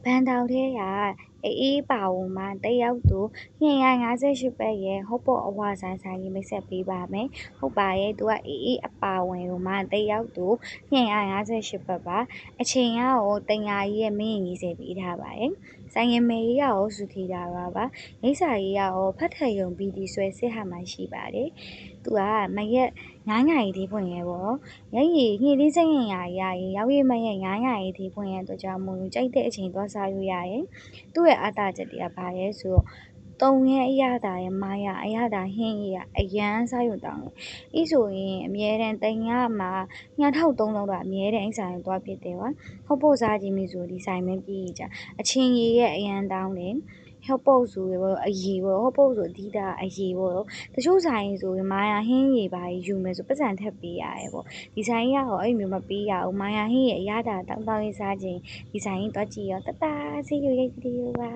ဘန်တောင်ထဲကအေးပါဝမှာတက်ရောက်သူ258ဘတ်ရဲ့ဟော့ပေါ့အဝဆိုင်ကြီးမိတ်ဆက်ပေးပါမယ်ဟုတ်ပါရဲ့သူကအေးအပါဝင်မှာတက်ရောက်သူ258ဘတ်ပါအချိန်ကရောတင်ညာကြီးရဲ့မင်းကြီးစေပေးထားပါတယ်ဆိုင်ရင်မေကြီးရောစုထီတာပါမိစ္ဆာကြီးရောဖတ်ထယုံပြီးဒီဆွဲစစ်ဟာမှရှိပါတယ်သူကမရက်9နာရီဒီဖွင့်ရဲပေါ့ရည်ညှိလေးစိတ်ရင်ရာကြီးရောက်ရမရဲ့9နာရီဒီဖွင့်ရဲတော့ကြောင့်မို့လို့ကြိုက်တဲ့အချိန်သွားစားလို့ရတယ်သူ့ရဲ့အားသာချက်တွေကဘာလဲဆိုတော့တုံရဲ့အရသာရဲ့မာယာအရသာဟင်းကြီးကအရန်စားရုံတောင်းဤဆိုရင်အမြဲတမ်းတင်ရမှာ2300တော့အမြဲတမ်းအိဆိုင်ကိုသွားဖြစ်တယ်ကွာဟုတ်ဖို့စားကြည့်မိဆိုဒီဆိုင်မပြေးကြအချင်းကြီးရဲ့အရန်တောင်းတယ်ဟော့ပုတ်ဆိုရအရေးပေါ့ဟော့ပုတ်ဆိုအဓိကအရေးပေါ့တချို့ဆိုင်ဆိုရင်မာယာဟင်းကြီးပါယူမယ်ဆိုပတ်စံထက်ပေးရတယ်ပေါ့ဒီဆိုင်ကြီးကတော့အဲ့မျိုးမပေးရဘူးမာယာဟင်းရဲ့အရသာတောင်းရေးစားခြင်းဒီဆိုင်ကြီးတွားကြည့်ရောတတဆေးရွရိတ်တီးရောပါ